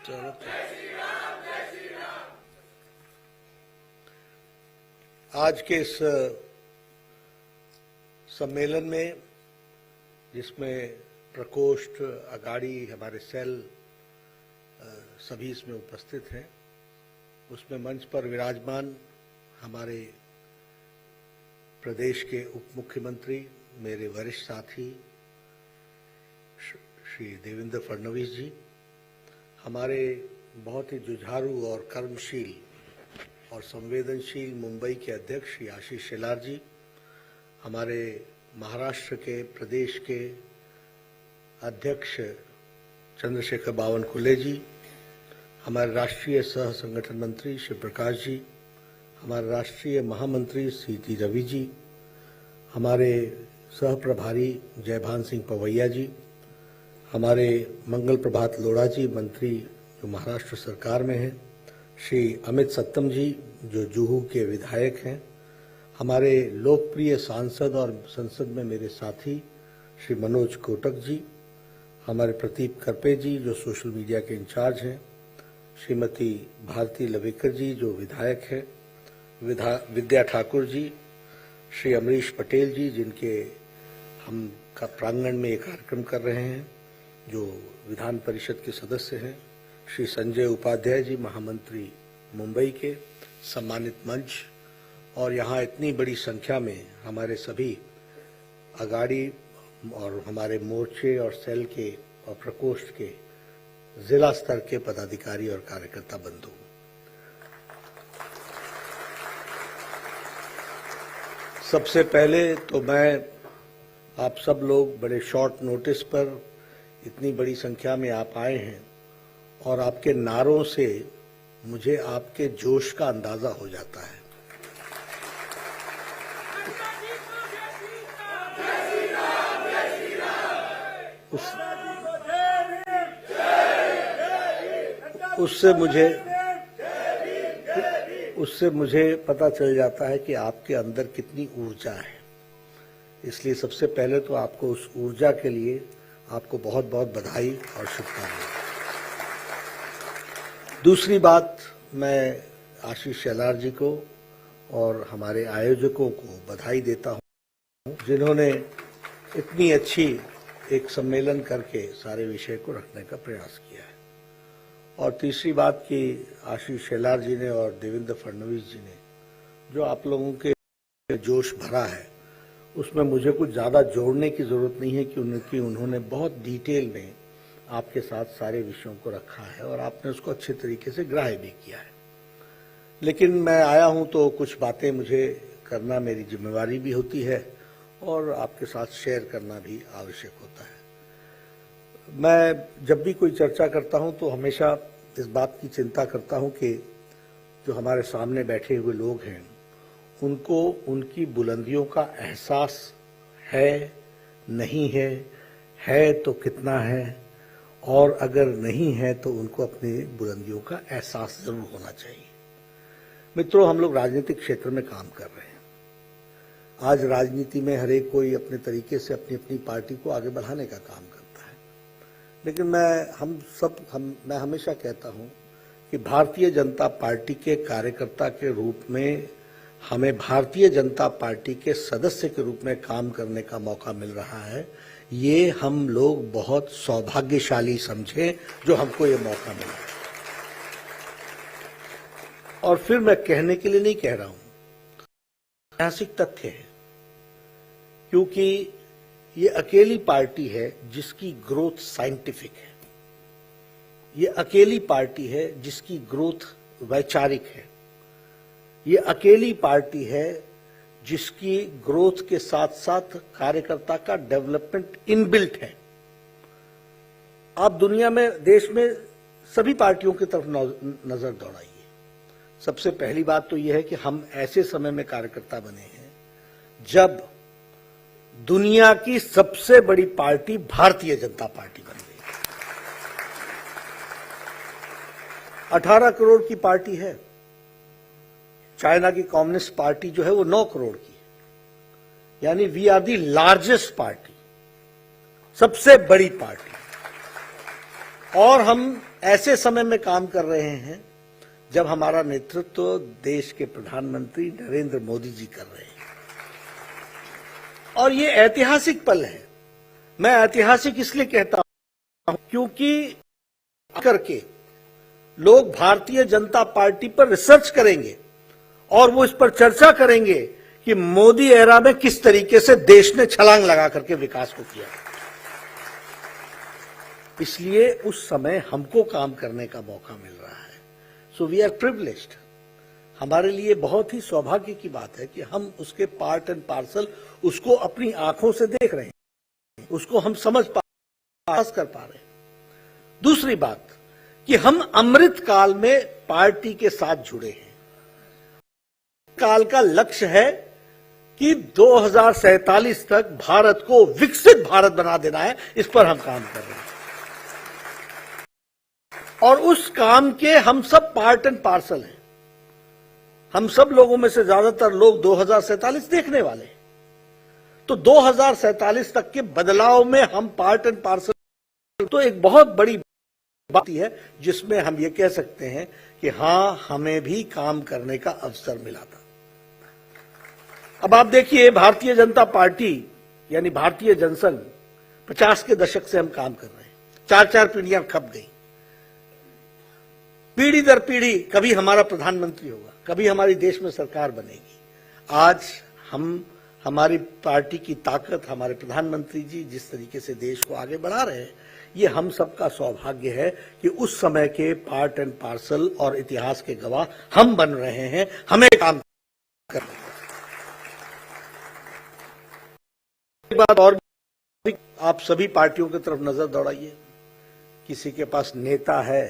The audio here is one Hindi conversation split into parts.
चलो आज के इस सम्मेलन में, जिसमें प्रकोष्ठ, अगाड़ी, हमारे सेल सभी इसमें उपस्थित हैं, उसमें मंच पर विराजमान हमारे प्रदेश के उप मुख्यमंत्री, मेरे वरिष्ठ साथी श्री देवेंद्र फडणवीस जी, हमारे बहुत ही जुझारू और कर्मशील और संवेदनशील मुंबई के अध्यक्ष श्री आशीष शेलार जी, हमारे महाराष्ट्र के प्रदेश के अध्यक्ष चंद्रशेखर बावनकुले जी, हमारे राष्ट्रीय सह संगठन मंत्री श्री प्रकाश जी, हमारे राष्ट्रीय महामंत्री सीटी रवि जी, हमारे सह प्रभारी जयभान सिंह पवैया जी, हमारे मंगल प्रभात लोढ़ा जी, मंत्री जो महाराष्ट्र सरकार में हैं, श्री अमित सत्तम जी जो जुहू के विधायक हैं, हमारे लोकप्रिय सांसद और संसद में मेरे साथी श्री मनोज कोटक जी, हमारे प्रदीप करपे जी जो सोशल मीडिया के इंचार्ज हैं, श्रीमती भारती लवेकर जी जो विधायक हैं, विद्या ठाकुर जी, श्री अमरीश पटेल जी जिनके हम का प्रांगण में एक कार्यक्रम कर रहे हैं, जो विधान परिषद के सदस्य हैं, श्री संजय उपाध्याय जी महामंत्री मुंबई के, सम्मानित मंच, और यहाँ इतनी बड़ी संख्या में हमारे सभी अगाड़ी और हमारे मोर्चे और सेल के और प्रकोष्ठ के जिला स्तर के पदाधिकारी और कार्यकर्ता बंधु। सबसे पहले तो मैं आप सब लोग बड़े शॉर्ट नोटिस पर इतनी बड़ी संख्या में आप आए हैं और आपके नारों से मुझे आपके जोश का अंदाजा हो जाता है। उससे मुझे पता चल जाता है कि आपके अंदर कितनी ऊर्जा है। इसलिए सबसे पहले तो आपको उस ऊर्जा के लिए आपको बहुत बहुत बधाई और शुभकामनाएं। दूसरी बात, मैं आशीष शेलार जी को और हमारे आयोजकों को बधाई देता हूं, जिन्होंने इतनी अच्छी एक सम्मेलन करके सारे विषय को रखने का प्रयास किया है। और तीसरी बात कि आशीष शेलार जी ने और देवेंद्र फडणवीस जी ने जो आप लोगों के जोश भरा है, उसमें मुझे कुछ ज़्यादा जोड़ने की ज़रूरत नहीं है कि उन्होंने बहुत डिटेल में आपके साथ सारे विषयों को रखा है और आपने उसको अच्छे तरीके से ग्राह्य भी किया है। लेकिन मैं आया हूं तो कुछ बातें मुझे करना मेरी जिम्मेवारी भी होती है और आपके साथ शेयर करना भी आवश्यक होता है। मैं जब भी कोई चर्चा करता हूं तो हमेशा इस बात की चिंता करता हूं कि जो हमारे सामने बैठे हुए लोग हैं, उनको उनकी बुलंदियों का एहसास है, नहीं है तो कितना है, और अगर नहीं है तो उनको अपनी बुलंदियों का एहसास जरूर होना चाहिए। मित्रों, हम लोग राजनीतिक क्षेत्र में काम कर रहे हैं। आज राजनीति में हर एक कोई अपने तरीके से अपनी अपनी पार्टी को आगे बढ़ाने का काम करता है, लेकिन मैं हमेशा कहता हूं कि भारतीय जनता पार्टी के कार्यकर्ता के रूप में हमें भारतीय जनता पार्टी के सदस्य के रूप में काम करने का मौका मिल रहा है। ये हम लोग बहुत सौभाग्यशाली समझे जो हमको ये मौका मिला। और फिर मैं कहने के लिए नहीं कह रहा हूं, ऐतिहासिक तथ्य है, क्योंकि ये अकेली पार्टी है जिसकी ग्रोथ साइंटिफिक है। ये अकेली पार्टी है जिसकी ग्रोथ वैचारिक है। ये अकेली पार्टी है जिसकी ग्रोथ के साथ साथ कार्यकर्ता का डेवलपमेंट इनबिल्ट है। आप दुनिया में, देश में सभी पार्टियों की तरफ नजर दौड़ाइए। सबसे पहली बात तो यह है कि हम ऐसे समय में कार्यकर्ता बने हैं जब दुनिया की सबसे बड़ी पार्टी भारतीय जनता पार्टी बन गई। 18 करोड़ की पार्टी है। चाइना की कम्युनिस्ट पार्टी जो है वो 9 करोड़ की है। यानी we are the largest party, सबसे बड़ी पार्टी। और हम ऐसे समय में काम कर रहे हैं जब हमारा नेतृत्व देश के प्रधानमंत्री नरेंद्र मोदी जी कर रहे हैं, और ये ऐतिहासिक पल है। मैं ऐतिहासिक इसलिए कहता हूं क्योंकि करके लोग भारतीय जनता पार्टी पर रिसर्च करेंगे और वो इस पर चर्चा करेंगे कि मोदी एरा में किस तरीके से देश ने छलांग लगा करके विकास को किया। इसलिए उस समय हमको काम करने का मौका मिल रहा है। So we are privileged. हमारे लिए बहुत ही सौभाग्य की बात है कि हम उसके पार्ट एंड पार्सल उसको अपनी आंखों से देख रहे हैं, उसको हम समझ कर पा रहे हैं। दूसरी बात कि हम अमृत काल में पार्टी के साथ जुड़े हैं। काल का लक्ष्य है कि 2047 तक भारत को विकसित भारत बना देना है। इस पर हम काम कर रहे हैं और उस काम के हम सब पार्ट एंड पार्सल हैं। हम सब लोगों में से ज्यादातर लोग 2047 देखने वाले हैं, तो 2047 तक के बदलाव में हम पार्ट एंड पार्सल, तो एक बहुत बड़ी बात है जिसमें हम ये कह सकते हैं कि हां, हमें भी काम करने का अवसर मिला था। अब आप देखिए, भारतीय जनता पार्टी यानी भारतीय जनसंघ 50 के दशक से हम काम कर रहे हैं। 4-4 पीढ़ियां खप गई, पीढ़ी दर पीढ़ी। कभी हमारा प्रधानमंत्री होगा, कभी हमारी देश में सरकार बनेगी। आज हमारी पार्टी की ताकत, हमारे प्रधानमंत्री जी जिस तरीके से देश को आगे बढ़ा रहे हैं, ये हम सबका सौभाग्य है कि उस समय के पार्ट एंड पार्सल और इतिहास के गवाह हम बन रहे हैं। हमें काम करना है। एक बात और, आप सभी पार्टियों की तरफ नजर दौड़ाइए। किसी के पास नेता है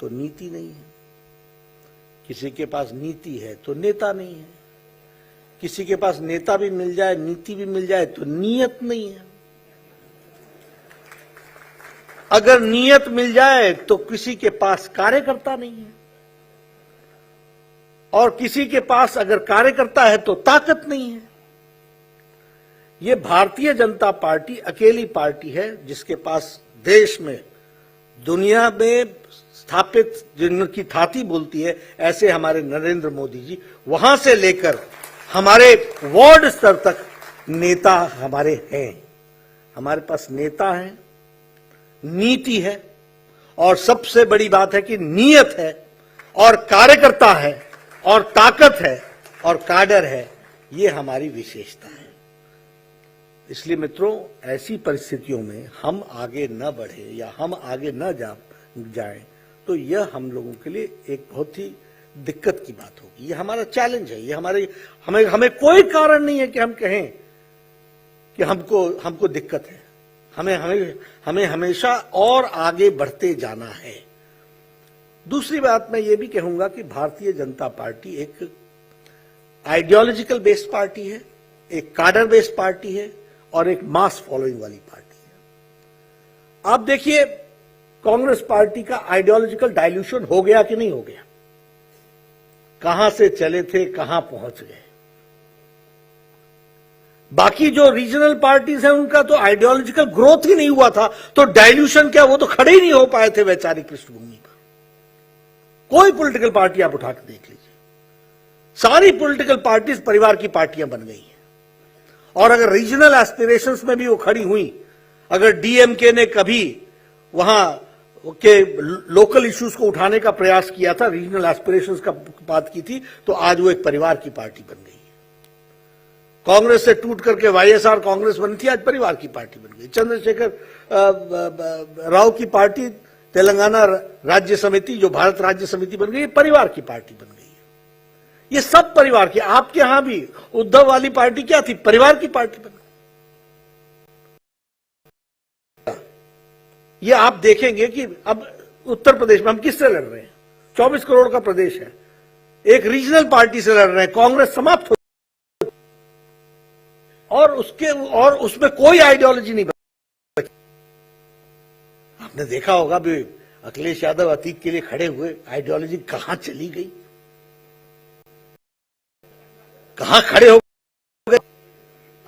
तो नीति नहीं है, किसी के पास नीति है तो नेता नहीं है, किसी के पास नेता भी मिल जाए, नीति भी मिल जाए तो नीयत नहीं है। अगर नीयत मिल जाए तो किसी के पास कार्यकर्ता नहीं है, और किसी के पास अगर कार्यकर्ता है तो ताकत नहीं है। ये भारतीय जनता पार्टी अकेली पार्टी है जिसके पास देश में, दुनिया में स्थापित, जिनकी थाती बोलती है, ऐसे हमारे नरेंद्र मोदी जी, वहां से लेकर हमारे वार्ड स्तर तक नेता हमारे हैं। हमारे पास नेता है, नीति है, और सबसे बड़ी बात है कि नीयत है, और कार्यकर्ता है, और ताकत है, और काडर है। ये हमारी विशेषता है। इसलिए मित्रों, ऐसी परिस्थितियों में हम आगे न बढ़े या हम आगे न जाएं तो यह हम लोगों के लिए एक बहुत ही दिक्कत की बात होगी। ये हमारा चैलेंज है। ये हमें कोई कारण नहीं है कि हम कहें कि हमको दिक्कत है। हमें हमेशा और आगे बढ़ते जाना है। दूसरी बात मैं ये भी कहूंगा कि भारतीय जनता पार्टी एक आइडियोलॉजिकल बेस्ड पार्टी है, एक काडर बेस्ड पार्टी है, और एक मास फॉलोइंग वाली पार्टी है। आप देखिए, कांग्रेस पार्टी का आइडियोलॉजिकल डाइल्यूशन हो गया कि नहीं हो गया? कहां से चले थे, कहां पहुंच गए। बाकी जो रीजनल पार्टीज हैं उनका तो आइडियोलॉजिकल ग्रोथ ही नहीं हुआ था, तो डाइल्यूशन क्या, वो तो खड़े ही नहीं हो पाए थे वैचारिक पृष्ठभूमि पर। कोई पॉलिटिकल पार्टी आप उठा के देख लीजिए, सारी पॉलिटिकल पार्टीज परिवार की पार्टियां बन गई हैं। और अगर रीजनल एस्पिरेशंस में भी वो खड़ी हुई, अगर डीएमके ने कभी वहां के लोकल इश्यूज को उठाने का प्रयास किया था, रीजनल एस्पिरेशंस का बात की थी, तो आज वो एक परिवार की पार्टी बन गई है। कांग्रेस से टूट करके वाईएसआर कांग्रेस बनी थी, आज परिवार की पार्टी बन गई। चंद्रशेखर राव की पार्टी तेलंगाना राज्य समिति, जो भारत राज्य समिति बन गई, परिवार की पार्टी बन गई है। ये सब परिवार की। आपके यहां भी उद्धव वाली पार्टी क्या थी? परिवार की पार्टी बन गई। ये आप देखेंगे कि अब उत्तर प्रदेश में हम किससे लड़ रहे हैं? 24 करोड़ का प्रदेश है, एक रीजनल पार्टी से लड़ रहे हैं। कांग्रेस समाप्त हो, और उसमें कोई आइडियोलॉजी नहीं बची। आपने देखा होगा भी, अखिलेश यादव अतीत के लिए खड़े हुए, आइडियोलॉजी कहां चली गई, कहां खड़े हो गए।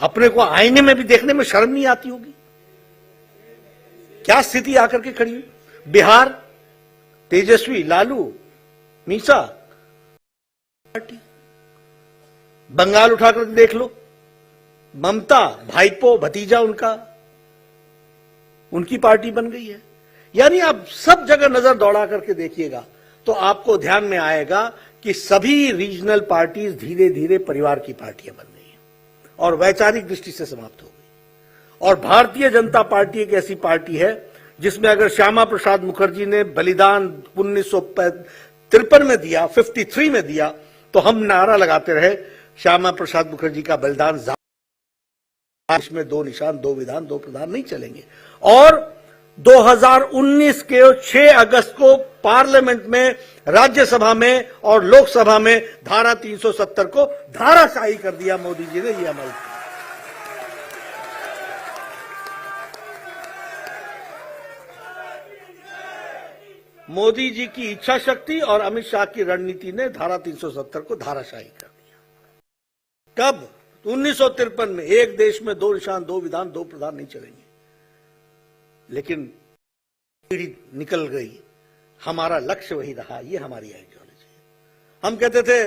अपने को आईने में भी देखने में शर्म नहीं आती होगी, क्या स्थिति आकर के खड़ी हुई। बिहार तेजस्वी, लालू, मीसा पार्टी। बंगाल उठाकर देख लो, ममता, भाईपो, भतीजा उनकी पार्टी बन गई है। यानी आप सब जगह नजर दौड़ा करके देखिएगा तो आपको ध्यान में आएगा कि सभी रीजनल पार्टीज धीरे धीरे परिवार की पार्टियां बन गई हैं और वैचारिक दृष्टि से समाप्त हो गई। और भारतीय जनता पार्टी एक ऐसी पार्टी है जिसमें अगर श्यामा प्रसाद मुखर्जी ने बलिदान 1953 में दिया, 53 में दिया, तो हम नारा लगाते रहे श्यामा प्रसाद मुखर्जी का बलिदान में 2 निशान, 2 विधान, 2 प्रधान नहीं चलेंगे। और 2019 के 6 अगस्त को पार्लियामेंट में, राज्यसभा में और लोकसभा में धारा 370 को धाराशाही कर दिया मोदी जी ने। यह अमल किया। मोदी जी की इच्छा शक्ति और अमित शाह की रणनीति ने धारा 370 को धाराशाही कर दिया। कब? 1953 में। एक देश में 2 निशान, 2 विधान, 2 प्रधान नहीं चलेंगे। लेकिन पीढ़ी निकल गई, हमारा लक्ष्य वही रहा। ये हमारी आइडियोलॉजी है। हम कहते थे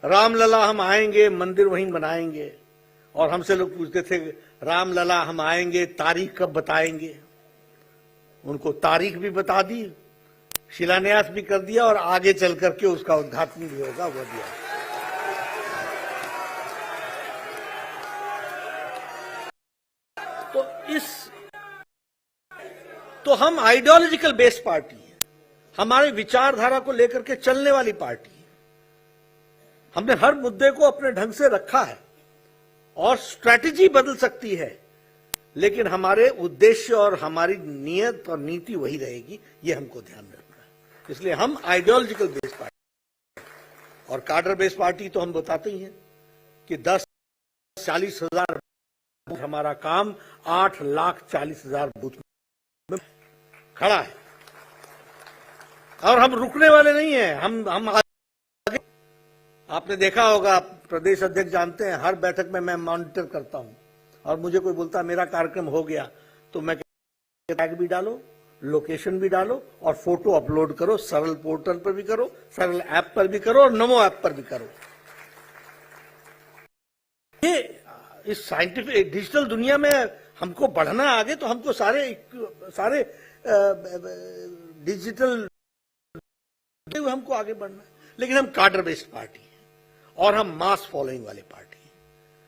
रामलला हम आएंगे, मंदिर वहीं बनाएंगे, और हमसे लोग पूछते थे रामलला हम आएंगे, तारीख कब बताएंगे। उनको तारीख भी बता दी, शिलान्यास भी कर दिया, और आगे चल करके उसका उद्घाटन भी होगा, वो दिया। तो हम आइडियोलॉजिकल बेस्ड पार्टी है, हमारे विचारधारा को लेकर के चलने वाली पार्टी है। हमने हर मुद्दे को अपने ढंग से रखा है और स्ट्रैटेजी बदल सकती है, लेकिन हमारे उद्देश्य और हमारी नीयत और नीति वही रहेगी। ये हमको ध्यान रखना है। इसलिए हम आइडियोलॉजिकल बेस्ड पार्टी और कार्डर बेस्ड पार्टी तो हम बताते ही हैं कि 10-40,000 हमारा काम 8,40,000 बूथ में खड़ा है, और हम रुकने वाले नहीं हैं। हम आगे, आपने देखा होगा, प्रदेश अध्यक्ष जानते हैं, हर बैठक में मैं मॉनिटर करता हूं, और मुझे कोई बोलता मेरा कार्यक्रम हो गया तो मैं टैग भी डालो, लोकेशन भी डालो और फोटो अपलोड करो। सरल पोर्टल पर भी करो, सरल ऐप पर भी करो, और नमो ऐप पर भी करो। ये इस साइंटिफिक डिजिटल दुनिया में हमको बढ़ना आगे, तो हमको सारे डिजिटल हमको आगे बढ़ना है। लेकिन हम कार्डर बेस्ड पार्टी हैं और हम मास फॉलोइंग वाली पार्टी हैं।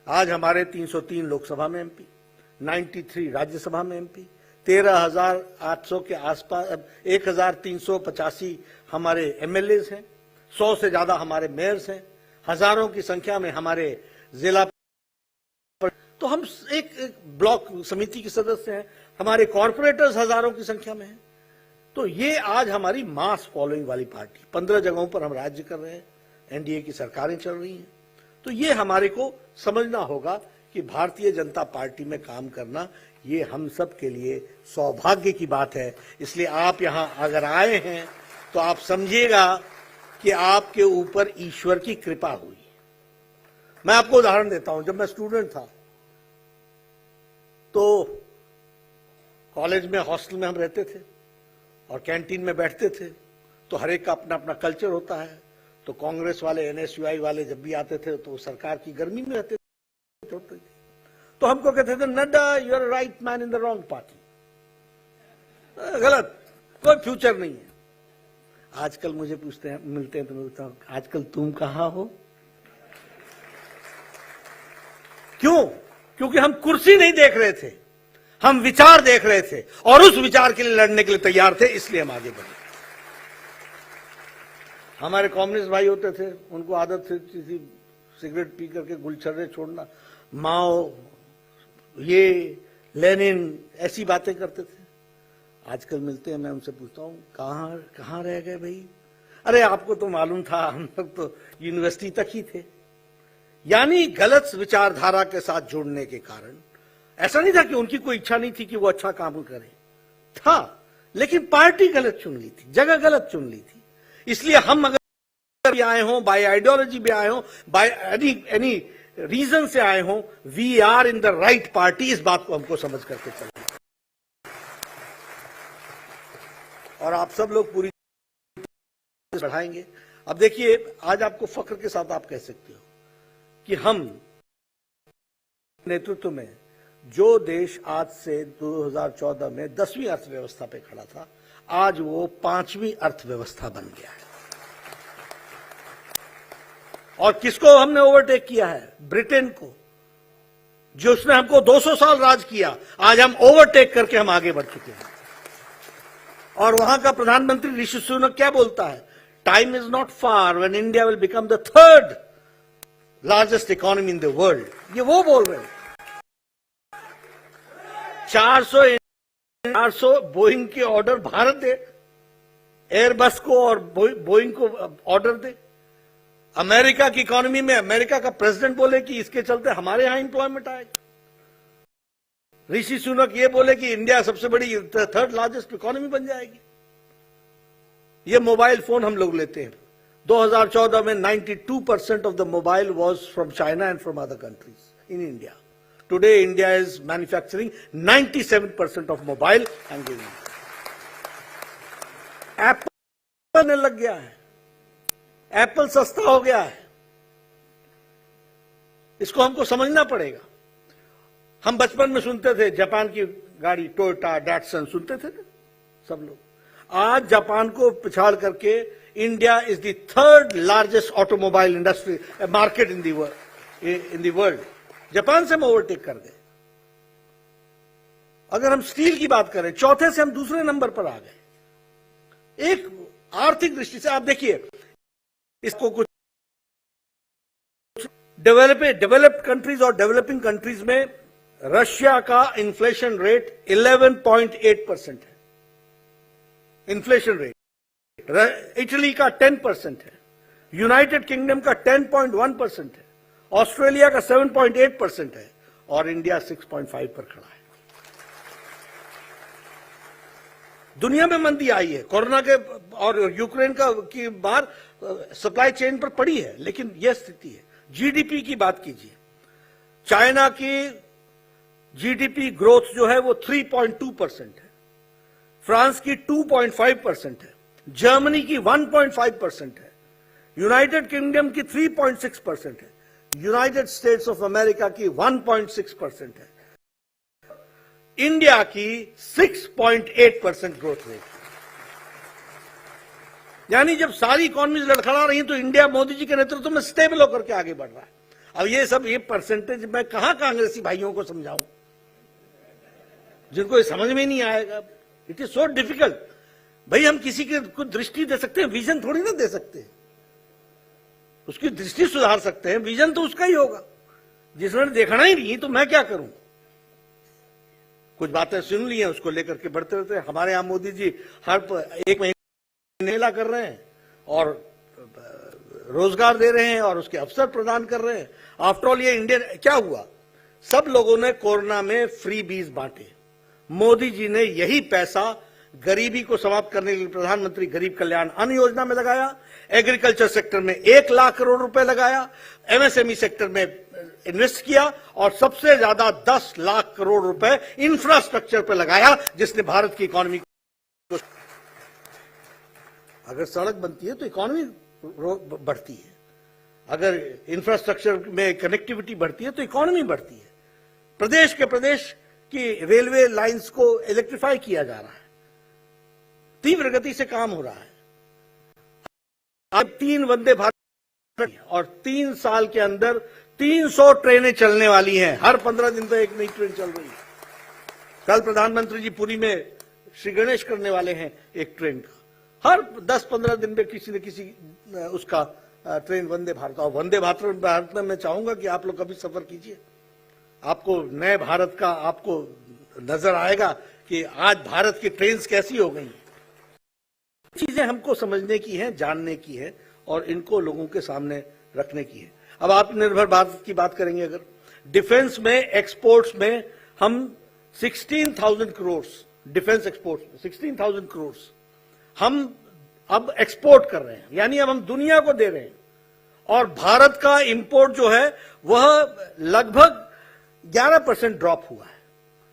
आज हमारे 303 लोकसभा में एमपी, 93 राज्यसभा में एमपी, 13,800 के आसपास, 1,385 हमारे एमएलए हैं, 100 से ज्यादा हमारे मेयर्स हैं, हजारों की संख्या में हमारे जिला, तो हम एक ब्लॉक समिति के सदस्य हैं, हमारे कॉर्पोरेटर्स हजारों की संख्या में हैं। तो ये आज हमारी मास फॉलोइंग वाली पार्टी, 15 जगहों पर हम राज्य कर रहे हैं, एनडीए की सरकारें चल रही हैं। तो ये हमारे को समझना होगा कि भारतीय जनता पार्टी में काम करना ये हम सब के लिए सौभाग्य की बात है। इसलिए आप यहां अगर आए हैं तो आप समझिएगा कि आपके ऊपर ईश्वर की कृपा हुई। मैं आपको उदाहरण देता हूं, जब मैं स्टूडेंट था तो कॉलेज में हॉस्टल में हम रहते थे और कैंटीन में बैठते थे, तो हर एक का अपना अपना कल्चर होता है। तो कांग्रेस वाले, एनएसयूआई वाले जब भी आते थे तो सरकार की गर्मी में रहते थे, तो हमको कहते थे Nadda you are right man in the wrong party, गलत, कोई फ्यूचर नहीं है। आजकल मुझे पूछते हैं, मिलते हैं तो मैं पूछता हूं आजकल तुम कहां हो? क्यों? क्योंकि हम कुर्सी नहीं देख रहे थे, हम विचार देख रहे थे, और उस विचार के लिए लड़ने के लिए तैयार थे, इसलिए हम आगे बढ़े। हमारे कम्युनिस्ट भाई होते थे, उनको आदत थी सिगरेट पी करके गुलछर्रे छोड़ना, माओ, ये लेनिन, ऐसी बातें करते थे। आजकल मिलते हैं, मैं उनसे पूछता हूं कहां रह गए भाई? अरे आपको तो मालूम था, हम लोग तो यूनिवर्सिटी तक ही थे। यानी गलत विचारधारा के साथ जुड़ने के कारण, ऐसा नहीं था कि उनकी कोई इच्छा नहीं थी कि वो अच्छा काम करे, था, लेकिन पार्टी गलत चुन ली थी, जगह गलत चुन ली थी। इसलिए हम अगर भी आए हों, बाय आइडियोलॉजी भी आए हों, बाय एनी रीजन से आए हों, we are in the right party. इस बात को हमको समझ करके चलना। और आप सब लोग पूरी बढ़ाएंगे। अब देखिए, आज आपको फख्र के साथ आप कह सकते हो कि हम नेतृत्व में जो देश आज से 2014 में 10वीं अर्थव्यवस्था पे खड़ा था, आज वो 5वीं अर्थव्यवस्था बन गया है। और किसको हमने ओवरटेक किया है? ब्रिटेन को, जो उसने हमको 200 साल राज किया, आज हम ओवरटेक करके हम आगे बढ़ चुके हैं। और वहां का प्रधानमंत्री ऋषि सुनक क्या बोलता है? Time is not far when India will become the third largest economy in the world. ये वो बोल रहे हैं। 400 बोइंग के ऑर्डर भारत दे, एयरबस को और बोइंग को ऑर्डर दे। अमेरिका की इकोनॉमी में अमेरिका का प्रेसिडेंट बोले कि इसके चलते हमारे यहां इंप्लॉयमेंट आएगा। ऋषि सुनक ये बोले कि इंडिया सबसे बड़ी थर्ड लार्जेस्ट इकोनॉमी बन जाएगी। ये मोबाइल फोन हम लोग लेते हैं, 2014 में 92% of the mobile was from China and from other countries in India. Today India is manufacturing 97% of mobile and giving. Apple ने लग गया है, एप्पल सस्ता हो गया है। इसको हमको समझना पड़ेगा। हम बचपन में सुनते थे जापान की गाड़ी टोयोटा डैटसन सुनते थे ना सब लोग। आज जापान को पिछाड़ करके India is the third largest automobile industry market in the world. Japan से हम ओवरटेक कर गए। अगर हम स्टील की बात करें, चौथे से हम दूसरे नंबर पर आ गए। एक आर्थिक दृष्टि से आप देखिए, इसको कुछ डेवलप्ड कंट्रीज और डेवलपिंग कंट्रीज में रशिया का इन्फ्लेशन रेट 11.8% है। इन्फ्लेशन रेट इटली का 10% है, यूनाइटेड किंगडम का 10.1% है, ऑस्ट्रेलिया का 7.8% है और इंडिया 6.5 पर खड़ा है। दुनिया में मंदी आई है कोरोना के और यूक्रेन की बाहर सप्लाई चेन पर पड़ी है, लेकिन यह स्थिति है। जीडीपी की बात कीजिए, चाइना की जीडीपी ग्रोथ जो है वो 3.2% है, फ्रांस की 2.5% है, जर्मनी की 1.5% है, यूनाइटेड किंगडम की 3.6% है, यूनाइटेड स्टेट्स ऑफ अमेरिका की 1.6% है, इंडिया की 6.8% ग्रोथ रेट। यानी जब सारी इकोनॉमी लड़खड़ा रही है तो इंडिया मोदी जी के नेतृत्व में स्टेबल होकर के आगे बढ़ रहा है। अब ये परसेंटेज मैं कहां कांग्रेसी भाइयों को समझाऊं, जिनको ये समझ में नहीं आएगा। It is so difficult. भाई हम किसी के कुछ दृष्टि दे सकते हैं, विजन थोड़ी ना दे सकते। उसकी दृष्टि सुधार सकते हैं, विजन तो उसका ही होगा। जिसने देखना ही नहीं तो मैं क्या करूं। कुछ बातें सुन ली हैं, उसको लेकर के बढ़ते रहते हैं। हमारे यहां मोदी जी हर एक महीने मेला कर रहे हैं और रोजगार दे रहे हैं और उसके अवसर प्रदान कर रहे हैं। आफ्टर ऑल ये इंडियन क्या हुआ, सब लोगों ने कोरोना में फ्री बीज बांटे। मोदी जी ने यही पैसा गरीबी को समाप्त करने के लिए प्रधानमंत्री गरीब कल्याण अन्न योजना में लगाया, एग्रीकल्चर सेक्टर में 1 लाख करोड़ रुपए लगाया, एमएसएमई सेक्टर में इन्वेस्ट किया और सबसे ज्यादा 10 लाख करोड़ रुपए इंफ्रास्ट्रक्चर पर लगाया, जिसने भारत की इकोनॉमी को, अगर सड़क बनती है तो इकोनॉमी बढ़ती है, अगर इंफ्रास्ट्रक्चर में कनेक्टिविटी बढ़ती है तो इकोनॉमी बढ़ती है। प्रदेश के प्रदेश की रेलवे लाइंस को इलेक्ट्रीफाई किया जा रहा है, तीव्र गति से काम हो रहा है। अब 3 वंदे भारत और 3 साल के अंदर 300 ट्रेनें चलने वाली हैं। हर 15 दिन तो एक नई ट्रेन चल रही है। कल प्रधानमंत्री जी पुरी में श्री गणेश करने वाले हैं एक ट्रेन का। हर 10-15 दिन में किसी न किसी उसका ट्रेन वंदे भारत। और वंदे भारत में मैं चाहूंगा कि आप लोग कभी सफर कीजिए, आपको नए भारत का आपको नजर आएगा कि आज भारत की ट्रेन्स कैसी हो गई। चीजें हमको समझने की हैं, जानने की है और इनको लोगों के सामने रखने की है। अब आत्मनिर्भर भारत की बात करेंगे, अगर डिफेंस में एक्सपोर्ट्स में हम 16,000 करोड़, डिफेंस एक्सपोर्ट्स में 16,000 करोड़ हम अब एक्सपोर्ट कर रहे हैं, यानी अब हम दुनिया को दे रहे हैं। और भारत का इंपोर्ट जो है वह लगभग 11% ड्रॉप हुआ है।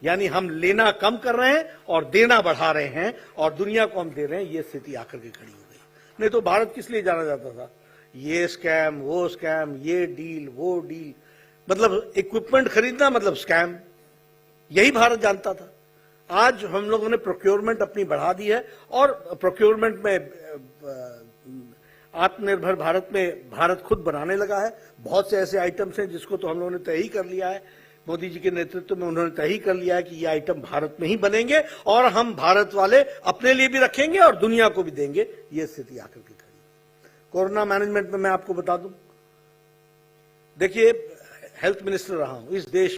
यानी हम लेना कम कर रहे हैं और देना बढ़ा रहे हैं और दुनिया को हम दे रहे हैं, ये स्थिति आकर के खड़ी हो गई। नहीं तो भारत किस लिए जाना जाता था? ये स्कैम, वो स्कैम, ये डील, वो डील, मतलब इक्विपमेंट खरीदना मतलब स्कैम, यही भारत जानता था। आज हम लोगों ने प्रोक्योरमेंट अपनी बढ़ा दी है और प्रोक्योरमेंट में आत्मनिर्भर भारत में भारत खुद बनाने लगा है। बहुत से ऐसे आइटम्स हैं जिसको तो हम लोगों ने तय ही कर लिया है, मोदी जी के नेतृत्व में उन्होंने तय ही कर लिया है कि ये आइटम भारत में ही बनेंगे और हम भारत वाले अपने लिए भी रखेंगे और दुनिया को भी देंगे। ये स्थिति आकर के खड़ी। कोरोना मैनेजमेंट में मैं आपको बता दूं, देखिए हेल्थ मिनिस्टर रहा हूं, इस देश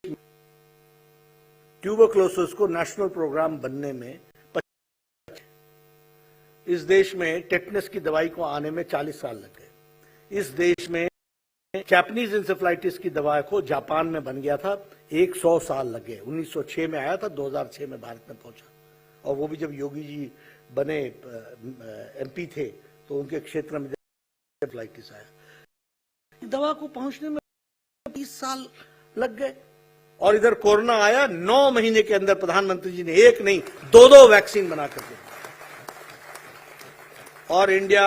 में ट्यूबरक्लोसिस को नेशनल प्रोग्राम बनने में, इस देश में टेटनस की दवाई को आने में 40 साल लग गए। इस देश में जैपनीज इंसेफ्लाइटिस की दवा को जापान में बन गया था, 100 साल लग गए। 1906 में आया था, 2006 में भारत में पहुंचा, और वो भी जब योगी जी बने एमपी थे तो उनके क्षेत्र में इंसेफ्लाइटिस आया। दवा को पहुंचने में 20 साल लग गए। और इधर कोरोना आया, 9 महीने के अंदर प्रधानमंत्री जी ने एक नहीं 2 वैक्सीन बना कर दिया और इंडिया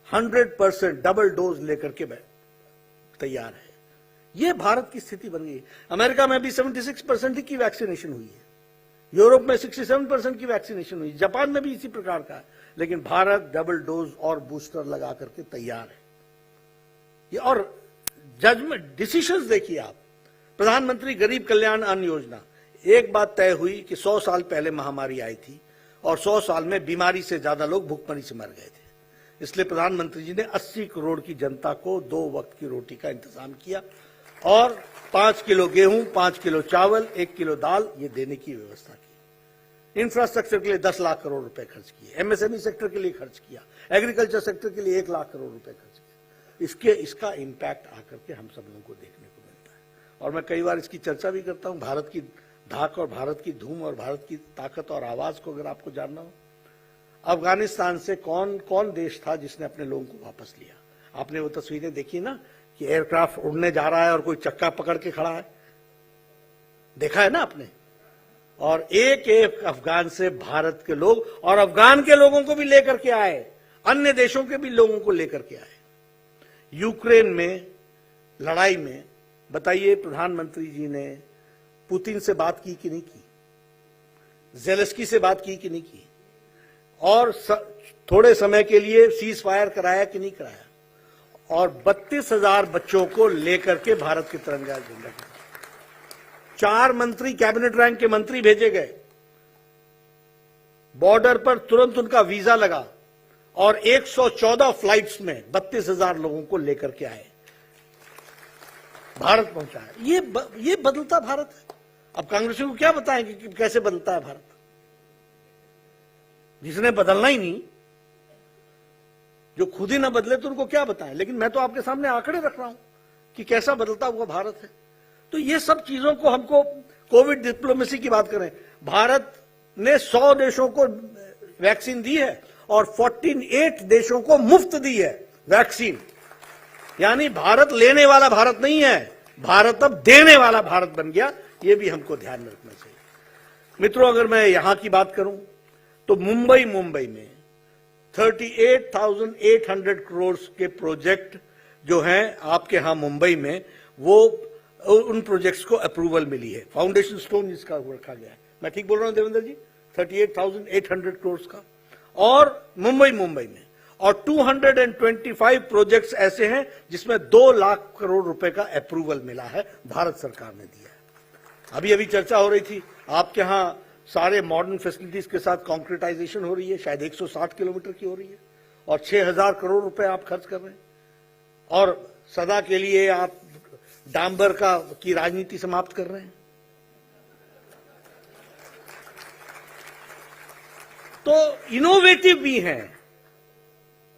100% डबल डोज लेकर के तैयार है। यह भारत की स्थिति बन गई। अमेरिका में भी 76% की वैक्सीनेशन हुई है, यूरोप में 67% की वैक्सीनेशन हुई, जापान में भी इसी प्रकार का है, लेकिन भारत डबल डोज और बूस्टर लगा करके तैयार है। ये और जजमेंट डिसीजंस देखिए आप, प्रधानमंत्री गरीब कल्याण अन्न योजना, एक बात तय हुई कि 100 साल पहले महामारी आई थी और 100 साल में बीमारी से ज्यादा लोग भूखमरी से मर गए थे, इसलिए प्रधानमंत्री जी ने 80 करोड़ की जनता को 2 वक्त की रोटी का इंतजाम किया और 5 किलो गेहूं, 5 किलो चावल, 1 किलो दाल ये देने की व्यवस्था की। इंफ्रास्ट्रक्चर के लिए 10 लाख करोड़ रुपए खर्च किए, एमएसएमई सेक्टर के लिए खर्च किया, एग्रीकल्चर सेक्टर के लिए 1 लाख करोड़ रुपए खर्च किया। इसका इम्पैक्ट आकर के हम सब लोगों को देखने को मिलता है और मैं कई बार इसकी चर्चा भी करता हूं। भारत की धाक और भारत की धूम और भारत की ताकत और आवाज को अगर आपको जानना हो, अफगानिस्तान से कौन देश था जिसने अपने लोगों को वापस लिया? आपने वो तस्वीरें देखी ना कि एयरक्राफ्ट उड़ने जा रहा है और कोई चक्का पकड़ के खड़ा है, देखा है ना आपने? और एक अफगान से भारत के लोग और अफगान के लोगों को भी लेकर के आए, अन्य देशों के भी लोगों को लेकर के आए। यूक्रेन में लड़ाई में बताइए प्रधानमंत्री जी ने पुतिन से बात की कि नहीं की? जेलेंस्की से बात की कि नहीं की? और थोड़े समय के लिए सीज फायर कराया कि नहीं कराया? और 32,000 बच्चों को लेकर के भारत के तिरंगा झंडा, 4 मंत्री कैबिनेट रैंक के मंत्री भेजे गए, बॉर्डर पर तुरंत उनका वीजा लगा और 114 फ्लाइट्स में 32,000 लोगों को लेकर के आए, भारत पहुंचाया। ये बदलता भारत है। अब कांग्रेसियों को क्या बताएंगे कि कैसे बदलता है भारत, जिसने बदलना ही नहीं, जो खुद ही ना बदले तो उनको क्या बताएं। लेकिन मैं तो आपके सामने आंकड़े रख रहा हूं कि कैसा बदलता हुआ भारत है। तो ये सब चीजों को हमको, कोविड डिप्लोमेसी की बात करें, भारत ने 100 देशों को वैक्सीन दी है और 48 देशों को मुफ्त दी है वैक्सीन। यानी भारत लेने वाला भारत नहीं है, भारत अब देने वाला भारत बन गया। ये भी हमको ध्यान में रखना चाहिए। मित्रों, अगर मैं यहां की बात करूं तो मुंबई में 38,800 करोड़ के प्रोजेक्ट जो हैं आपके यहां मुंबई में, वो उन प्रोजेक्ट्स को अप्रूवल मिली है। फाउंडेशन स्टोन जिसका रखा गया है, मैं ठीक बोल रहा हूं देवेंद्र जी? 38,800 करोड़ का, और मुंबई में, और 225 प्रोजेक्ट्स ऐसे हैं जिसमें 2 लाख करोड़ रुपए का अप्रूवल मिला है, भारत सरकार ने दिया है। अभी चर्चा हो रही थी, आपके यहां सारे मॉडर्न फैसिलिटीज के साथ कॉन्क्रीटाइजेशन हो रही है, शायद 160 किलोमीटर की हो रही है, और 6,000 करोड़ रुपए आप खर्च कर रहे हैं, और सदा के लिए आप डांबर की राजनीति समाप्त कर रहे हैं। तो इनोवेटिव भी हैं,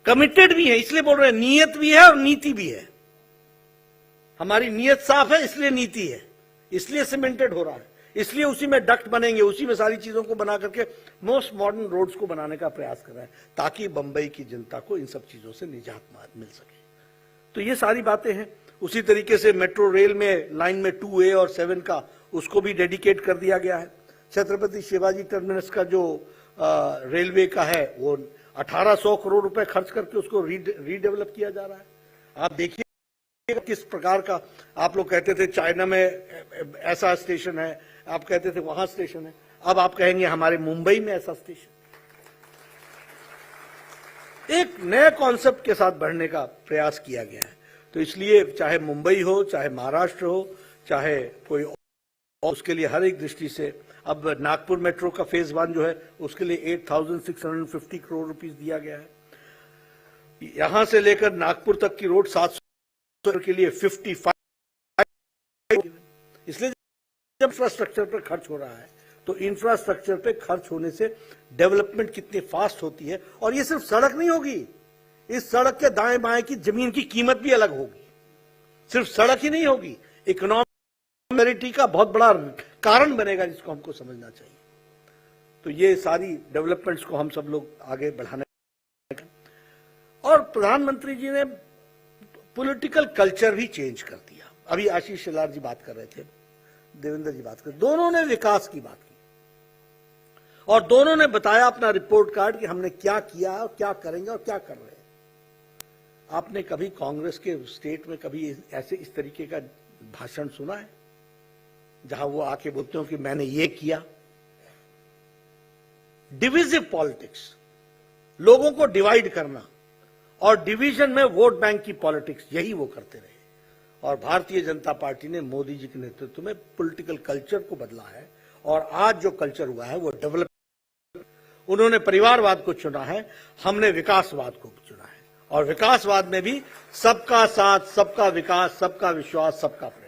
कमिटेड भी है, इसलिए बोल रहे हैं नीयत भी है और नीति भी है। हमारी नीयत साफ है, इसलिए नीति है, इसलिए सीमेंटेड हो रहा है, इसलिए उसी में डक्ट बनेंगे, उसी में सारी चीजों को बना करके मोस्ट मॉडर्न रोड्स को बनाने का प्रयास कर रहे हैं, ताकि बंबई की जनता को इन सब चीजों से निजात मिल सके। तो ये सारी बातें हैं। उसी तरीके से मेट्रो रेल में लाइन में 2A और 7 का उसको भी डेडिकेट कर दिया गया है। छत्रपति शिवाजी टर्मिनस का जो रेलवे का है वो 1800 करोड़ रुपए खर्च करके उसको रीडेवलप किया जा रहा है। आप देखिए किस प्रकार का, आप लोग कहते थे चाइना में ऐसा स्टेशन है, आप कहते थे वहां स्टेशन है, अब आप कहेंगे हमारे मुंबई में ऐसा स्टेशन। एक नए कॉन्सेप्ट के साथ बढ़ने का प्रयास किया गया है। तो इसलिए चाहे मुंबई हो, चाहे महाराष्ट्र हो, चाहे कोई और, उसके लिए हर एक दृष्टि से अब नागपुर मेट्रो का फेज 1 जो है उसके लिए 8,650 करोड़ रुपीस दिया गया है। यहां से लेकर नागपुर तक की रोड 700 के लिए 55। इसलिए जब इंफ्रास्ट्रक्चर पर खर्च हो रहा है तो इंफ्रास्ट्रक्चर पे खर्च होने से डेवलपमेंट कितनी फास्ट होती है। और ये सिर्फ सड़क नहीं होगी, इस सड़क के दाएं बाएं की जमीन की कीमत भी अलग होगी। सिर्फ सड़क ही नहीं होगी, इकोनॉमिक का बहुत बड़ा कारण बनेगा, जिसको हमको समझना चाहिए। तो ये सारी डेवलपमेंट्स को हम सब लोग आगे बढ़ाने। और प्रधानमंत्री जी ने पॉलिटिकल कल्चर भी चेंज कर दिया। अभी आशीष शेलार जी बात कर रहे थे, देवेंद्र जी बात कर, दोनों ने विकास की बात की और दोनों ने बताया अपना रिपोर्ट कार्ड कि हमने क्या किया, क्या करेंगे और क्या कर रहे हैं। आपने कभी कांग्रेस के स्टेट में कभी ऐसे इस तरीके का भाषण सुना है जहां वो आके बोलते हो कि मैंने ये किया? डिविजिव पॉलिटिक्स, लोगों को डिवाइड करना और डिवीजन में वोट बैंक की पॉलिटिक्स, यही वो करते रहे। और भारतीय जनता पार्टी ने मोदी जी के नेतृत्व में पॉलिटिकल कल्चर को बदला है और आज जो कल्चर हुआ है वो डेवलप। उन्होंने परिवारवाद को चुना है, हमने विकासवाद को चुना है। और विकासवाद में भी सबका साथ, सबका विकास, सबका विश्वास, सबका प्रयास।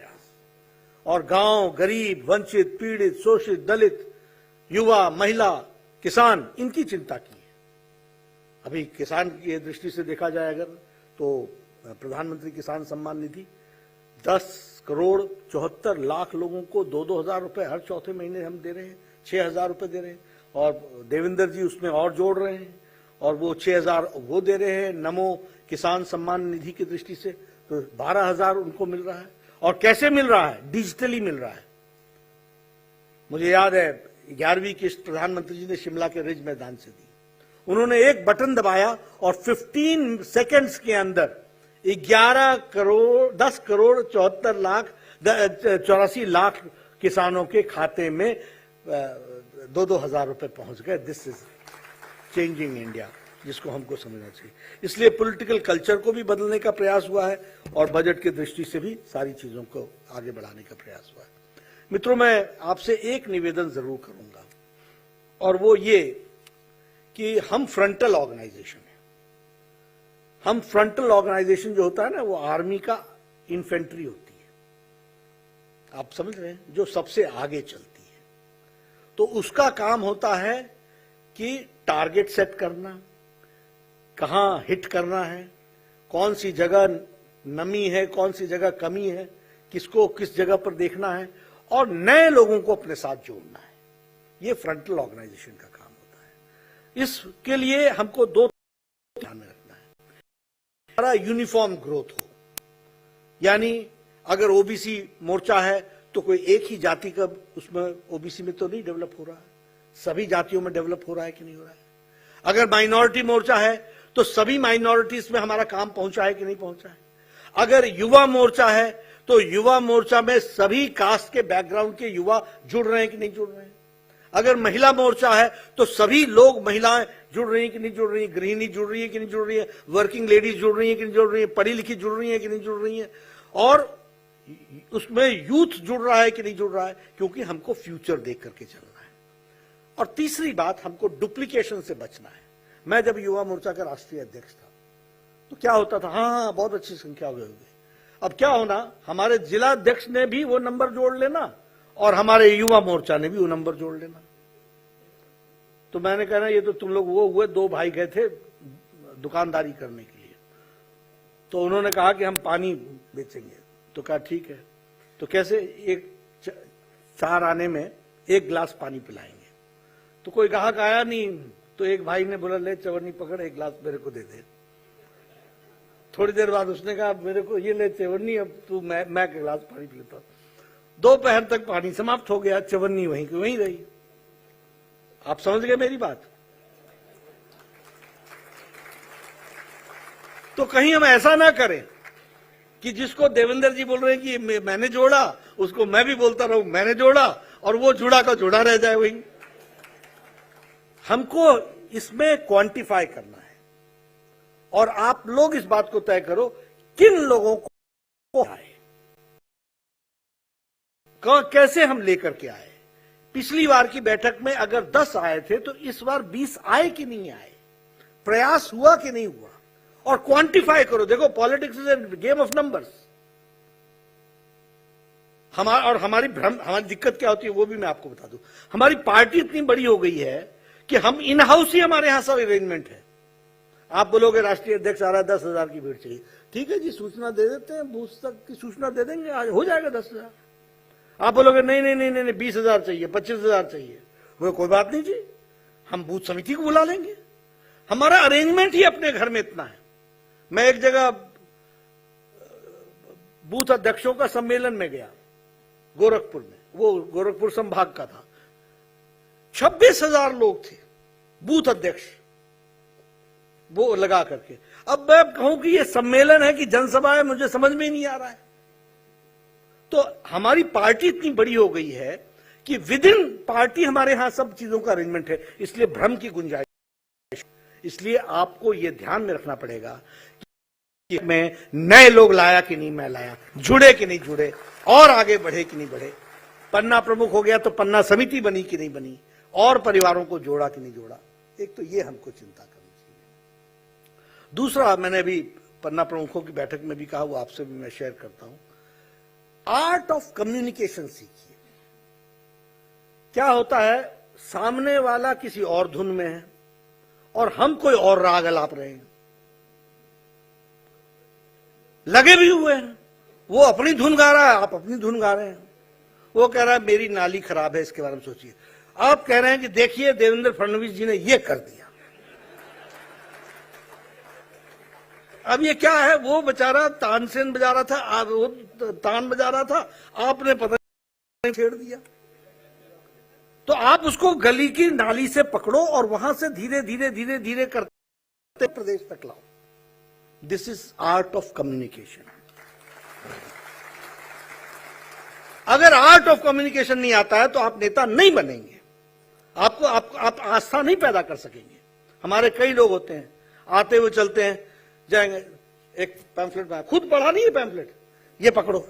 और गांव, गरीब, वंचित, पीड़ित, शोषित, दलित, युवा, महिला, किसान, इनकी चिंता की है। अभी किसान की दृष्टि से देखा जाए अगर, तो प्रधानमंत्री किसान सम्मान निधि 10 करोड़ 74 लाख लोगों को 2-2 हजार रुपए हर चौथे महीने हम दे रहे हैं, 6,000 रुपए दे रहे हैं। और देवेंद्र जी उसमें और जोड़ रहे हैं और वो 6,000 वो दे रहे हैं नमो किसान सम्मान निधि की दृष्टि से, तो 12,000 उनको मिल रहा है। और कैसे मिल रहा है? डिजिटली मिल रहा है। मुझे याद है 11वीं किस्त प्रधानमंत्री जी ने शिमला के रिज मैदान से दी। उन्होंने एक बटन दबाया और 15 सेकेंड्स के अंदर 10 करोड़ 84 लाख किसानों के खाते में 2-2 हजार रुपए पहुंच गए। दिस इज चेंजिंग इंडिया, जिसको हमको समझना चाहिए। इसलिए पॉलिटिकल कल्चर को भी बदलने का प्रयास हुआ है और बजट की दृष्टि से भी सारी चीजों को आगे बढ़ाने का प्रयास हुआ है। मित्रों, मैं आपसे एक निवेदन जरूर करूंगा और वो ये कि हम फ्रंटल ऑर्गेनाइजेशन है। हम फ्रंटल ऑर्गेनाइजेशन जो होता है ना, वो आर्मी का इन्फेंट्री होती है, आप समझ रहे हैं, जो सबसे आगे चलती है। तो उसका काम होता है कि टारगेट सेट करना, कहां हिट करना है, कौन सी जगह नमी है, कौन सी जगह कमी है, किसको किस जगह पर देखना है और नए लोगों को अपने साथ जोड़ना है। ये फ्रंटल ऑर्गेनाइजेशन का काम होता है। इसके लिए हमको 2 ध्यान में रखना है। हमारा यूनिफॉर्म ग्रोथ हो, यानी अगर ओबीसी मोर्चा है तो कोई एक ही जाति का उसमें ओबीसी में तो नहीं डेवलप हो रहा है, सभी जातियों में डेवलप हो रहा है कि नहीं हो रहा है। अगर माइनॉरिटी मोर्चा है तो सभी माइनॉरिटीज में हमारा काम पहुंचा है कि नहीं पहुंचा है। अगर युवा मोर्चा है तो युवा मोर्चा में सभी कास्ट के बैकग्राउंड के युवा जुड़ रहे हैं कि नहीं जुड़ रहे हैं। अगर महिला मोर्चा है तो सभी लोग, महिलाएं जुड़ रही हैं कि नहीं जुड़ रही है, गृहिणी जुड़ रही है कि नहीं जुड़ रही है, वर्किंग लेडीज जुड़ रही है कि नहीं जुड़ रही है, पढ़ी लिखी जुड़ रही है कि नहीं जुड़ रही है, और उसमें यूथ जुड़ रहा है कि नहीं जुड़ रहा है, क्योंकि हमको फ्यूचर देख करके चलना है। और तीसरी बात, हमको डुप्लीकेशन से बचना है। मैं जब युवा मोर्चा का राष्ट्रीय अध्यक्ष था तो क्या होता था, हाँ बहुत अच्छी संख्या हो गई। अब क्या होना, हमारे जिला अध्यक्ष ने भी वो नंबर जोड़ लेना और हमारे युवा मोर्चा ने भी वो नंबर जोड़ लेना। तो मैंने कहना, ये तो तुम लोग वो हुए, 2 भाई गए थे दुकानदारी करने के लिए, तो उन्होंने कहा कि हम पानी बेचेंगे। तो कहा ठीक है, तो कैसे, एक 4 आने में 1 गिलास पानी पिलाएंगे। तो कोई ग्राहक आया नहीं, तो एक भाई ने बोला, ले चवन्नी पकड़, 1 गिलास मेरे को दे दे। थोड़ी देर बाद उसने कहा मेरे को ये ले चवन्नी, अब तू मैं के गिलास पानी पी लेता। दोपहर तक पानी समाप्त हो गया, चवन्नी वहीं की वहीं रही। आप समझ गए मेरी बात? तो कहीं हम ऐसा ना करें कि जिसको देवेंद्र जी बोल रहे हैं कि मैंने जोड़ा, उसको मैं भी बोलता रहूं मैंने जोड़ा, और वो जुड़ा का जुड़ा रह जाए वहीं। हमको इसमें क्वांटिफाई करना है, और आप लोग इस बात को तय करो किन लोगों को आए, कैसे हम लेकर के आए। पिछली बार की बैठक में अगर 10 आए थे तो इस बार 20 आए कि नहीं आए, प्रयास हुआ कि नहीं हुआ, और क्वांटिफाई करो। देखो politics is a game of numbers. हमारी दिक्कत क्या होती है वो भी मैं आपको बता दूं। हमारी पार्टी इतनी बड़ी हो गई है कि हम इन हाउस ही, हमारे यहां सब अरेंजमेंट है। आप बोलोगे राष्ट्रीय अध्यक्ष आ रहा है, 10,000 की भीड़ चाहिए, ठीक है जी, सूचना दे देते हैं, बूथ तक की सूचना दे देंगे, आज हो जाएगा 10,000। आप बोलोगे नहीं नहीं नहीं नहीं 20,000 चाहिए, 25,000 चाहिए, वो कोई बात नहीं जी, हम बूथ समिति को बुला लेंगे। हमारा अरेंजमेंट ही अपने घर में इतना है। मैं एक जगह बूथ अध्यक्षों का सम्मेलन में गया गोरखपुर में, वो गोरखपुर संभाग का था, 26,000 लोग थे बूथ अध्यक्ष वो लगा करके। अब मैं कहूं कि ये सम्मेलन है कि जनसभा है, मुझे समझ में ही नहीं आ रहा है। तो हमारी पार्टी इतनी बड़ी हो गई है कि विद इन पार्टी हमारे यहां सब चीजों का अरेंजमेंट है, इसलिए भ्रम की गुंजाइश। इसलिए आपको यह ध्यान में रखना पड़ेगा कि मैं नए लोग लाया कि नहीं मैं लाया, जुड़े कि नहीं जुड़े, और आगे बढ़े कि नहीं बढ़े। पन्ना प्रमुख हो गया तो पन्ना समिति बनी कि नहीं बनी, और परिवारों को जोड़ा कि नहीं जोड़ा। एक तो ये हमको चिंता करनी चाहिए। दूसरा, मैंने अभी पन्ना प्रमुखों की बैठक में भी कहा, वो आपसे भी मैं शेयर करता हूं, आर्ट ऑफ कम्युनिकेशन सीखिए। क्या होता है, सामने वाला किसी और धुन में है और हम कोई और राग अलाप रहे हैं, लगे भी हुए हैं, वो अपनी धुन गा रहा है, आप अपनी धुन गा रहे हैं। वो कह रहा है मेरी नाली खराब है, इसके बारे में सोचिए। आप कह रहे हैं कि देखिए देवेंद्र फडणवीस जी ने ये कर दिया। अब ये क्या है, वो बेचारा तानसेन बजा रहा था, वो तान बजा रहा था, आपने पता नहीं छेड़ दिया। तो आप उसको गली की नाली से पकड़ो और वहां से धीरे धीरे धीरे धीरे करते प्रदेश तक लाओ। This is art of communication. अगर आर्ट ऑफ कम्युनिकेशन नहीं आता है तो आप नेता नहीं बनेंगे, आप आस्था नहीं पैदा कर सकेंगे। हमारे कई लोग होते हैं, आते हुए चलते हैं, जाएंगे, एक पैम्फलेट में खुद पढ़ा नहीं है पैम्फलेट, ये पकड़ो,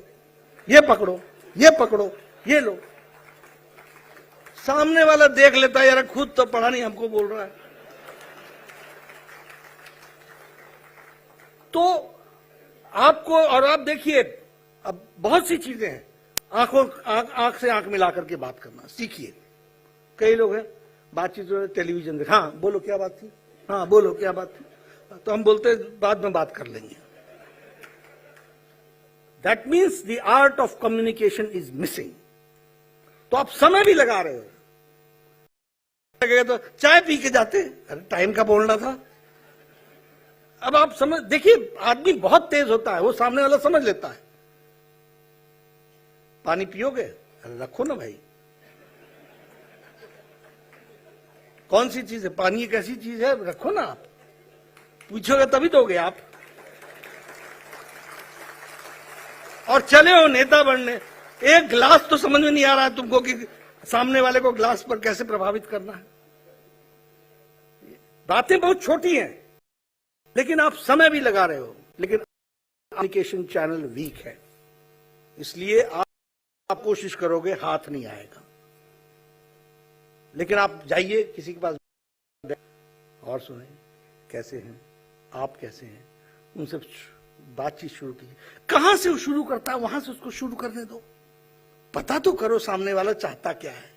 ये पकड़ो, ये पकड़ो, ये लो। सामने वाला देख लेता है, यार खुद तो पढ़ा नहीं, हमको बोल रहा है। तो आपको, और आप देखिए अब बहुत सी चीजें हैं, आंख से आंख मिलाकर के बात करना सीखिए। कई लोग हैं बातचीत टेलीविजन देख, हाँ बोलो क्या बात थी, हाँ बोलो क्या बात थी, तो हम बोलते बाद में बात कर लेंगे। That means the art of communication is missing. तो आप समय भी लगा रहे हो, तो चाय पी के जाते, अरे टाइम का बोलना था। अब आप समझ, देखिए आदमी बहुत तेज होता है, वो सामने वाला समझ लेता है। पानी पियोगे, अरे रखो ना भाई, कौन सी चीज है, पानी एक ऐसी चीज है, रखो ना। आप पूछोगे तभी दोगे आप। और चले हो नेता बनने, एक गिलास तो समझ में नहीं आ रहा है तुमको कि सामने वाले को गिलास पर कैसे प्रभावित करना है। बातें बहुत छोटी हैं, लेकिन आप समय भी लगा रहे हो, लेकिन कम्युनिकेशन चैनल वीक है। इसलिए आप कोशिश करोगे, हाथ नहीं आएगा। लेकिन आप जाइए किसी के पास और सुने कैसे हैं आप, कैसे हैं, उनसे बातचीत शुरू कीजिए। कहां से वो शुरू करता है वहां से उसको शुरू करने दो, पता तो करो सामने वाला चाहता क्या है,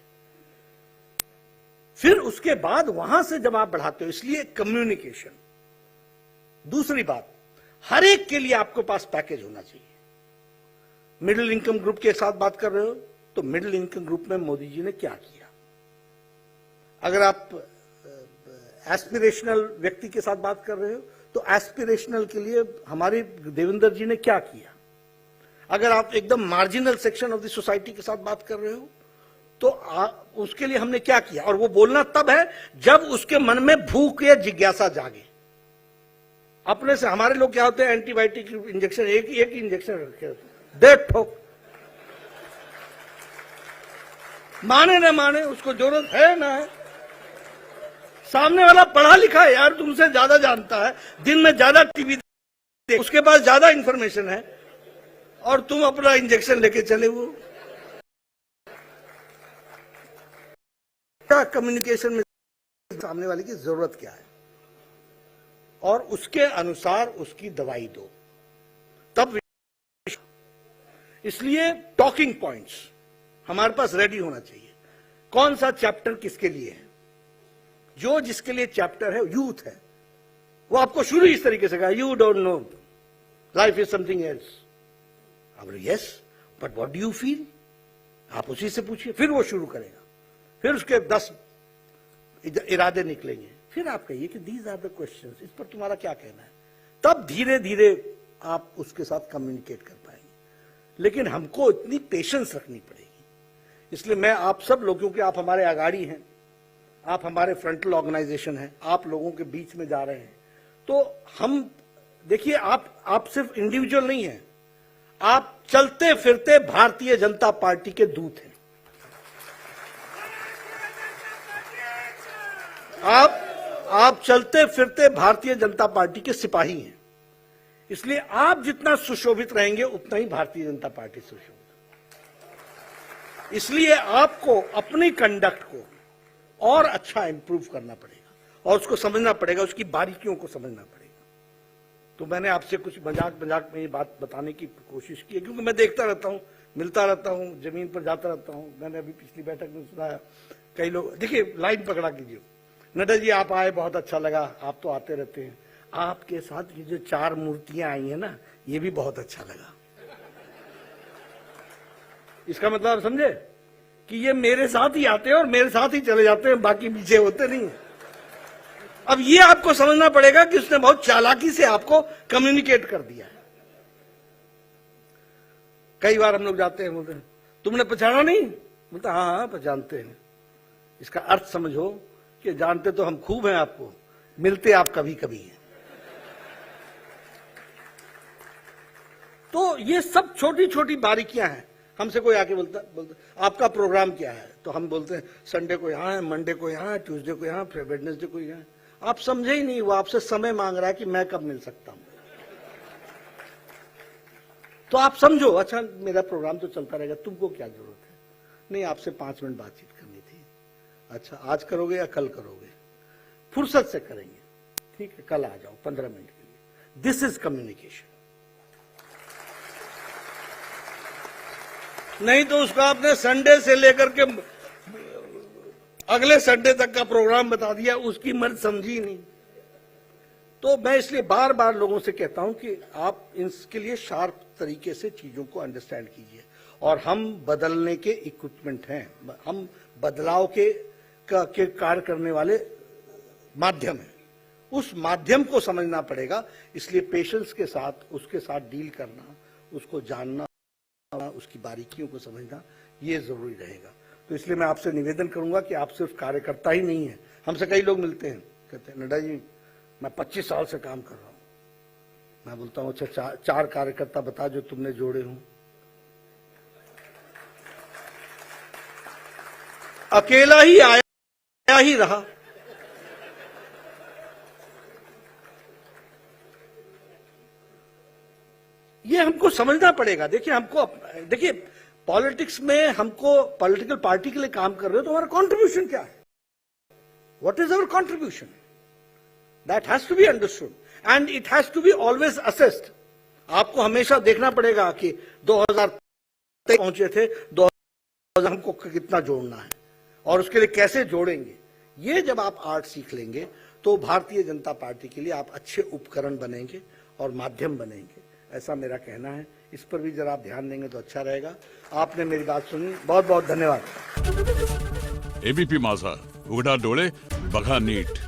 फिर उसके बाद वहां से जब आप बढ़ाते हो। इसलिए कम्युनिकेशन। दूसरी बात, हर एक के लिए आपके पास पैकेज होना चाहिए। मिडिल इनकम ग्रुप के साथ बात कर रहे हो तो मिडिल इनकम ग्रुप में मोदी जी ने क्या किया। अगर आप एस्पिरेशनल व्यक्ति के साथ बात कर रहे हो तो एस्पिरेशनल के लिए हमारे देवेंद्र जी ने क्या किया। अगर आप एकदम marginal section of the society के साथ बात कर रहे हो तो उसके लिए हमने क्या किया, और वो बोलना तब है जब उसके मन में भूख या जिज्ञासा जागे। अपने से हमारे लोग क्या होते हैं, एंटीबायोटिक इंजेक्शन एक इंजेक्शन रखे दे ठोक, माने ना माने उसको जरूरत है ना है। सामने वाला पढ़ा लिखा है यार, तुमसे ज्यादा जानता है, दिन में ज्यादा टीवी देख, उसके पास ज्यादा इंफॉर्मेशन है, और तुम अपना इंजेक्शन लेके चले वो। कम्युनिकेशन में सामने वाले की जरूरत क्या है और उसके अनुसार उसकी दवाई दो, तब। इसलिए टॉकिंग पॉइंट्स हमारे पास रेडी होना चाहिए। कौन सा चैप्टर किसके लिए है, जो जिसके लिए चैप्टर है, यूथ है, वो आपको शुरू इस तरीके से कहा, you don't know, life is something else. अब yes but what do you feel, आप उसी से पूछिए, फिर वो शुरू करेगा, फिर उसके 10 इरादे निकलेंगे, फिर आप कहिए कि दीज आर द क्वेश्चंस, इस पर तुम्हारा क्या कहना है। तब धीरे धीरे आप उसके साथ कम्युनिकेट कर पाएंगे। लेकिन हमको इतनी पेशेंस रखनी पड़ेगी। इसलिए मैं आप सब लोगों के, आप हमारे आगाड़ी हैं, आप हमारे फ्रंटल ऑर्गेनाइजेशन हैं, आप लोगों के बीच में जा रहे हैं, तो हम देखिए, आप सिर्फ इंडिविजुअल नहीं हैं, आप चलते फिरते भारतीय जनता पार्टी के दूत हैं। आप चलते फिरते भारतीय जनता पार्टी के सिपाही हैं। इसलिए आप जितना सुशोभित रहेंगे उतना ही भारतीय जनता पार्टी सुशोभित। इसलिए आपको अपनी कंडक्ट को और अच्छा इंप्रूव करना पड़ेगा और उसको समझना पड़ेगा, उसकी बारीकियों को समझना पड़ेगा। तो मैंने आपसे कुछ मजाक में ये बात बताने की कोशिश की है, क्योंकि मैं देखता रहता हूं, मिलता रहता हूं, जमीन पर जाता रहता हूं। मैंने अभी पिछली बैठक में सुनाया, कई लोग, देखिए लाइन पकड़ा कीजिए, नड्डा जी आप आए, बहुत अच्छा लगा, आप तो आते रहते हैं, आपके साथ ये जो 4 मूर्तियां आई हैं ना, ये भी बहुत अच्छा लगा। इसका मतलब समझे कि ये मेरे साथ ही आते हैं और मेरे साथ ही चले जाते हैं, बाकी पीछे होते नहीं। अब ये आपको समझना पड़ेगा कि उसने बहुत चालाकी से आपको कम्युनिकेट कर दिया है। कई बार हम लोग जाते हैं, बोलते हैं तुमने पहचाना नहीं, बोलता हाँ पहचानते हैं। इसका अर्थ समझो कि जानते तो हम खूब हैं आपको, मिलते आप कभी कभी हैं। तो ये सब छोटी छोटी बारीकियां हैं। हमसे कोई आके बोलता आपका प्रोग्राम क्या है, तो हम बोलते हैं संडे को यहाँ है, मंडे को यहाँ है, ट्यूसडे को यहाँ, फिर वेडनेसडे को यहाँ। आप समझे ही नहीं, वो आपसे समय मांग रहा है कि मैं कब मिल सकता हूं। तो आप समझो, अच्छा मेरा प्रोग्राम तो चलता रहेगा, तुमको क्या जरूरत है। नहीं, आपसे 5 मिनट बातचीत करनी थी। अच्छा आज करोगे या कल करोगे, फुर्सत से करेंगे, ठीक है कल आ जाओ 15 मिनट के लिए। This is communication. नहीं तो उसका आपने संडे से लेकर के अगले संडे तक का प्रोग्राम बता दिया, उसकी मर्ज समझी नहीं। तो मैं इसलिए बार बार लोगों से कहता हूं कि आप इसके लिए शार्प तरीके से चीजों को अंडरस्टैंड कीजिए। और हम बदलने के इक्विपमेंट हैं, हम बदलाव के कार्य करने वाले माध्यम हैं। उस माध्यम को समझना पड़ेगा। इसलिए पेशेंस के साथ उसके साथ डील करना, उसको जानना, उसकी बारीकियों को समझना, ये जरूरी रहेगा। तो इसलिए मैं आपसे निवेदन करूंगा कि आप सिर्फ कार्यकर्ता ही नहीं है। हमसे कई लोग मिलते हैं, कहते हैं नड्डा जी मैं 25 साल से काम कर रहा हूं। मैं बोलता हूं अच्छा 4 कार्यकर्ता बता जो तुमने जोड़े हों। अकेला ही आया ही रहा। ये हमको समझना पड़ेगा। देखिए पॉलिटिक्स में हमको, पॉलिटिकल पार्टी के लिए काम कर रहे हो तो हमारा कंट्रीब्यूशन क्या है, what is our contribution, that has to be understood and it has to be always assessed. आपको हमेशा देखना पड़ेगा कि 2000 तक पहुंचे थे, 2000 हमको कितना जोड़ना है और उसके लिए कैसे जोड़ेंगे। ये जब आप आर्ट सीख लेंगे तो भारतीय जनता पार्टी के लिए आप अच्छे उपकरण बनेंगे और माध्यम बनेंगे, ऐसा मेरा कहना है। इस पर भी जरा आप ध्यान देंगे तो अच्छा रहेगा। आपने मेरी बात सुनी, बहुत बहुत धन्यवाद। एबीपी माझा, उघडा डोळे बघा नीट।